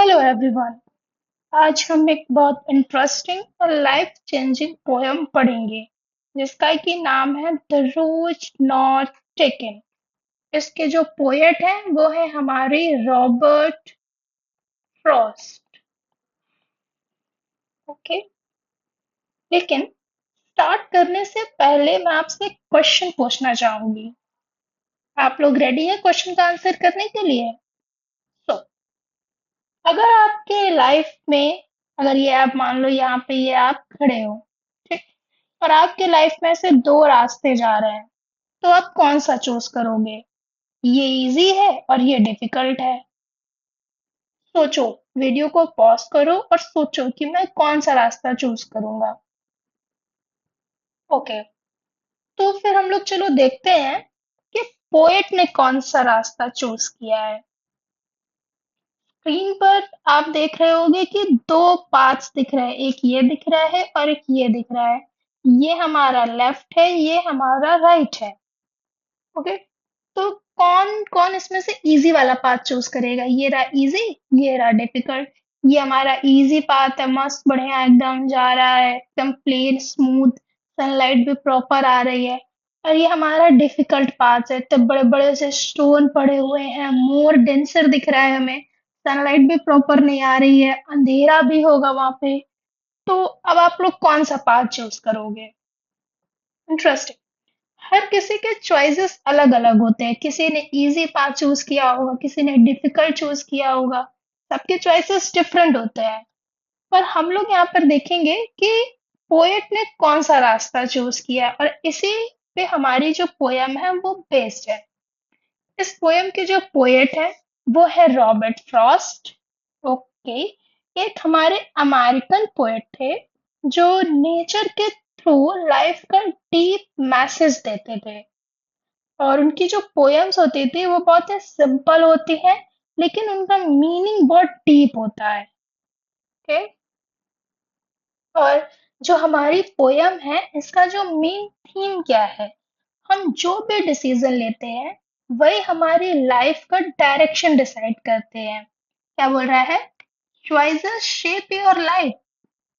Hello everyone. आज हम एक बहुत इंटरेस्टिंग और लाइफ चेंजिंग पोयम पढ़ेंगे जिसका कि नाम है द रोज नॉट टेकन। इसके जो पोएट हैं वो है हमारे रॉबर्ट फ्रॉस्ट। ओके, लेकिन स्टार्ट करने से पहले मैं आपसे एक क्वेश्चन पूछना चाहूंगी। आप लोग रेडी हैं क्वेश्चन का आंसर करने के लिए? तो अगर आपके लाइफ में, अगर ये आप मान लो यहाँ पे ये आप खड़े हो, ठीक, और आपके लाइफ में से दो रास्ते जा रहे हैं, तो आप कौन सा चूज करोगे? ये इजी है और ये डिफिकल्ट है। सोचो, वीडियो को पॉज करो और सोचो कि मैं कौन सा रास्ता चूज करूंगा। ओके, तो फिर हम लोग चलो देखते हैं कि पोएट ने कौन सा रास्ता चूज किया है। स्क्रीन पर आप देख रहे होंगे कि दो पाथ्स दिख रहे हैं, एक ये दिख रहा है और एक ये दिख रहा है। ये हमारा लेफ्ट है, ये हमारा राइट है। ओके, तो कौन कौन इसमें से इजी वाला पाथ चूज करेगा? ये रहा इजी, ये रहा डिफिकल्ट। ये हमारा इजी पाथ है, मस्त बढ़िया एकदम जा रहा है, एकदम प्लेन स्मूथ, सनलाइट भी प्रॉपर आ रही है। और ये हमारा डिफिकल्ट पाथ है, तो बड़े बड़े से स्टोन पड़े हुए हैं, मोर डेंसर दिख रहा है हमें, सनलाइट भी प्रॉपर नहीं आ रही है, अंधेरा भी होगा वहां पे। तो अब आप लोग कौन सा पाथ चूज करोगे? इंटरेस्टिंग। हर किसी के चॉइसेस अलग अलग होते हैं, किसी ने इजी पाथ चूज किया होगा, किसी ने डिफिकल्ट चूज किया होगा। सबके चॉइसेस डिफरेंट होते हैं। पर हम लोग यहाँ पर देखेंगे कि पोएट ने कौन सा रास्ता चूज किया और इसी पे हमारी जो पोयम है वो बेस्ड है। इस पोयम के जो पोएट है वो है रॉबर्ट फ्रॉस्ट। ओके, एक हमारे अमेरिकन पोएट थे जो नेचर के थ्रू लाइफ का डीप मैसेज देते थे। और उनकी जो पोएम्स होती थी वो बहुत ही सिंपल होती है, लेकिन उनका मीनिंग बहुत डीप होता है। ओके, और जो हमारी पोयम है इसका जो मेन थीम क्या है? हम जो भी डिसीजन लेते हैं वही हमारी लाइफ का डायरेक्शन डिसाइड करते हैं। क्या बोल रहा है? Choices shape your life.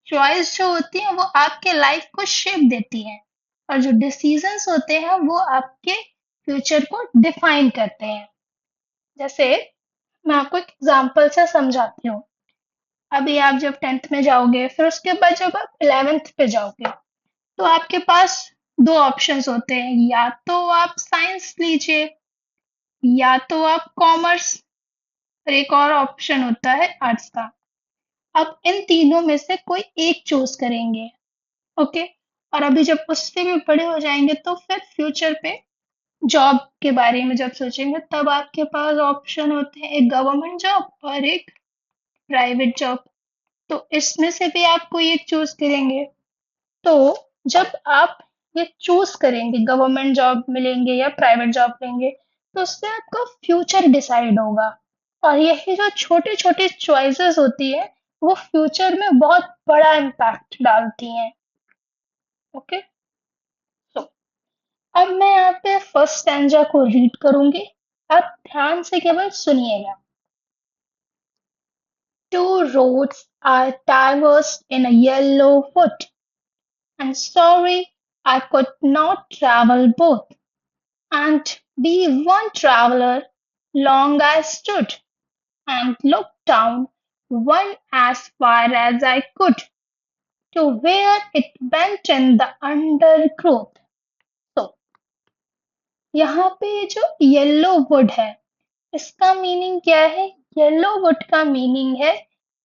Choice जो होती है वो आपके लाइफ को शेप देती है, और जो डिसीजंस होते हैं वो आपके फ्यूचर को डिफाइन करते हैं। जैसे मैं आपको एक एग्जांपल से समझाती हूँ। अभी आप जब 10th में जाओगे, फिर उसके बाद जब आप 11th पे जाओगे, तो आपके पास दो ऑप्शंस होते हैं, या तो आप साइंस लीजिए या तो आप कॉमर्स, और एक और ऑप्शन होता है आर्ट्स का। अब इन तीनों में से कोई एक चूज करेंगे। ओके, और अभी जब उससे भी बड़े हो जाएंगे तो फिर फ्यूचर पे जॉब के बारे में जब सोचेंगे तब आपके पास ऑप्शन होते हैं, एक गवर्नमेंट जॉब और एक प्राइवेट जॉब। तो इसमें से भी आप कोई एक चूज करेंगे। तो जब आप ये चूज करेंगे, गवर्नमेंट जॉब मिलेंगे या प्राइवेट जॉब लेंगे, तो उससे आपका फ्यूचर डिसाइड होगा। और यही जो छोटी छोटी चॉइसेस होती है वो फ्यूचर में बहुत बड़ा इम्पैक्ट डालती हैं। ओके, सो अब मैं यहाँ पे फर्स्ट स्टैंजा को रीड करूंगी, आप ध्यान से केवल सुनिएगा। Two roads are traversed in a yellow wood, and sorry I could not travel both. And be one traveller, long I stood, and looked down one as far as I could, to where it bent in the undergrowth. So यहाँ पे जो yellow would है, इसका meaning क्या है? Yellow would का meaning है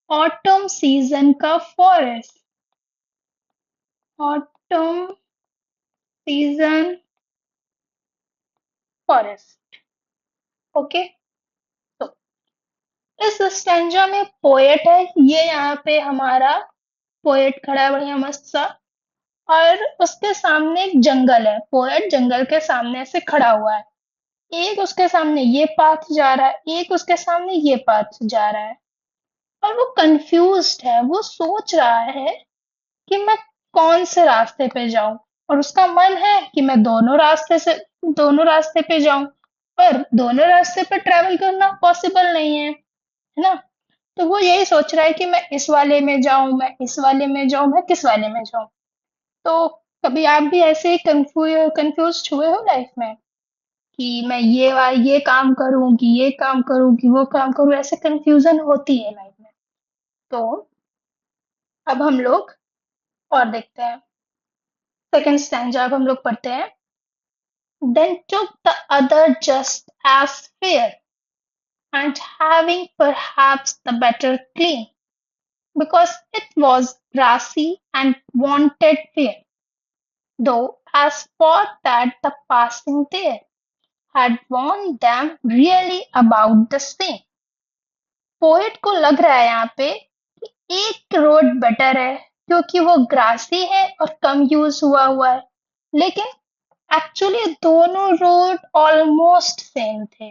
autumn season का forest. Autumn season forest. Okay, तो इस स्टेंजा में पोएट है, ये यहाँ पे हमारा पोएट खड़ा है बढ़िया मस्त सा, और उसके सामने एक जंगल है, पोएट जंगल के सामने से खड़ा हुआ है। एक उसके सामने ये पाथ जा रहा है, एक उसके सामने ये पाथ जा रहा है, और वो कंफ्यूज्ड है, वो सोच रहा है कि मैं कौन से रास्ते पे जाऊं। और उसका मन है कि मैं दोनों रास्ते पे जाऊं, पर दोनों रास्ते पे ट्रैवल करना पॉसिबल नहीं है ना? तो वो यही सोच रहा है कि मैं इस वाले में जाऊं, मैं इस वाले में जाऊं, मैं किस वाले में जाऊं। तो कभी आप भी ऐसे ही कंफ्यूज हुए हो लाइफ में कि मैं ये काम करूं कि ये काम करूं कि वो काम करूं, ऐसे कंफ्यूजन होती है लाइफ में। तो अब हम लोग और देखते हैं। सेकंड स्टैंजा अब हम लोग पढ़ते हैं। Then took the other just as fair, and having perhaps the better clean, because it was grassy and wanted fair, though as for that the passing there had warned them really about the same. Poet को लग रहा है यहाँ पे कि एक road better है क्योंकि वो ग्रासी है और कम यूज हुआ हुआ है, लेकिन एक्चुअली दोनों रोड ऑलमोस्ट सेम थे।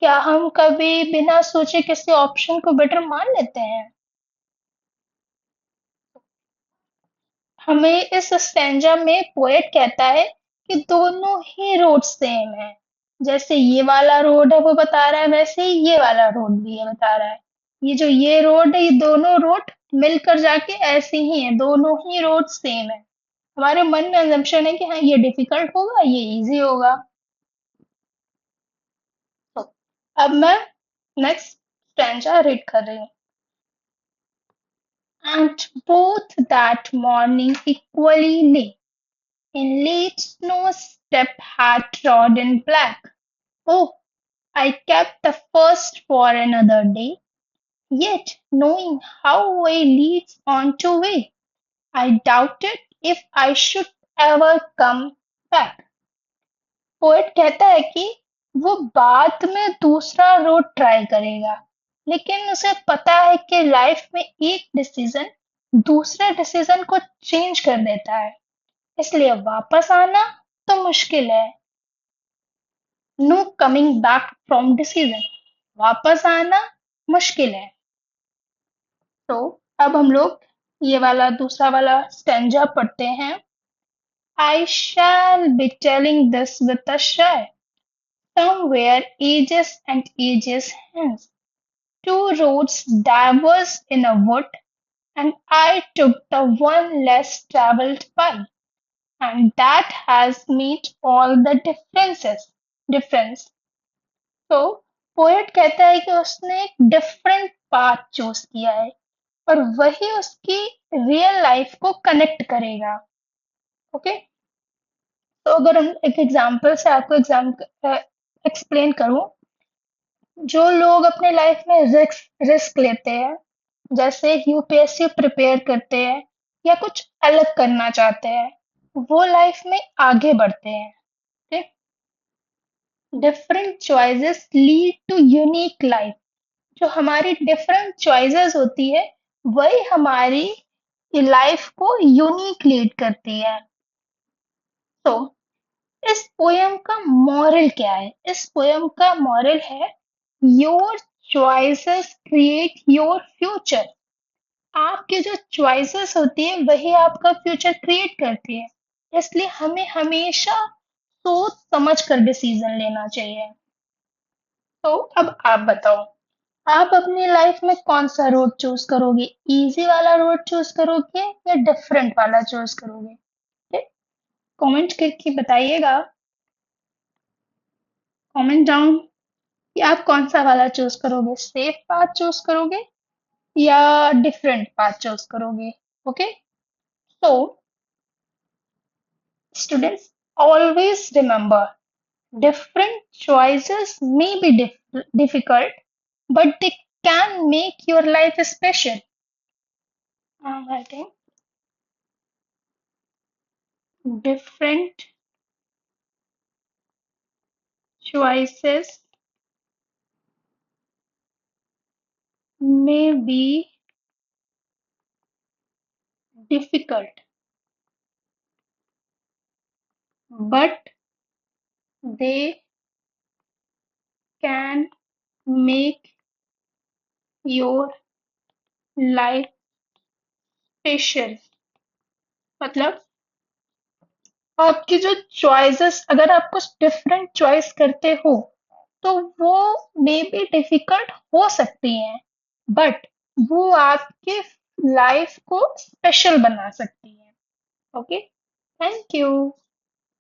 क्या हम कभी बिना सोचे किसी ऑप्शन को बेटर मान लेते हैं? हमें इस स्टैंजा में पोएट कहता है कि दोनों ही रोड सेम है। जैसे ये वाला रोड है वो बता रहा है, वैसे ही ये वाला रोड भी है बता रहा है। ये जो ये रोड है, ये दोनों रोड मिलकर जाके ऐसे ही है, दोनों ही रोड सेम है। हमारे मन में अजम्पशन है कि हाँ ये डिफिकल्ट होगा, ये इजी होगा। तो अब मैं नेक्स्ट स्टैंजा रीड कर रही हूँ। And both that morning equally lay in late snow step had trodden black. Oh, I kept the first for another day, yet knowing how way leads on to way, I doubted if I should ever come back. Poet कहता है कि वो बाद में दूसरा road try करेगा, लेकिन उसे पता है कि लाइफ में एक डिसीजन दूसरे डिसीजन को चेंज कर देता है, इसलिए वापस आना तो मुश्किल है। No coming back from decision, वापस आना मुश्किल है। तो अब हम लोग ये वाला दूसरा वाला स्टेंजा पढ़ते हैं। I shall be telling this with a sigh somewhere ages and ages hence. Two roads diverged in a wood, and I took the one less travelled by, and that has made all the difference. तो poet कहता है कि उसने एक different path choose किया है और वही उसकी रियल लाइफ को कनेक्ट करेगा। ओके, तो अगर हम एक एग्जांपल से आपको एक्सप्लेन करूं, जो लोग अपने लाइफ में रिस्क लेते हैं, जैसे यूपीएससी प्रिपेयर करते हैं या कुछ अलग करना चाहते हैं, वो लाइफ में आगे बढ़ते हैं। ठीक, different choices lead to unique life. जो हमारी डिफरेंट चॉइसेस होती है वही हमारी लाइफ को यूनिक लीड करती है। तो इस पोयम का मॉरल क्या है? इस पोयम का मॉरल है, your choices create your future. आपकी जो चॉइसेस होती है वही आपका फ्यूचर क्रिएट करती है, इसलिए हमें हमेशा सोच समझ कर डिसीजन लेना चाहिए। तो अब आप बताओ, आप अपनी लाइफ में कौन सा रोड चूज करोगे? इजी वाला रोड चूज करोगे या डिफरेंट वाला चूज करोगे? ठीक, कमेंट करके बताइएगा, कमेंट डाउन, कि आप कौन सा वाला चूज करोगे, सेफ पाथ चूज करोगे या डिफरेंट पाथ चूज करोगे। Okay, so students, always remember, different choices may be difficult, but they can make your life special. I think different choices may be difficult, but they can make your life special। मतलब आपकी जो choices, अगर आप कुछ different choice करते हो तो वो मे बी डिफिकल्ट हो सकती हैं, बट वो आपके लाइफ को स्पेशल बना सकती है। Okay, thank you.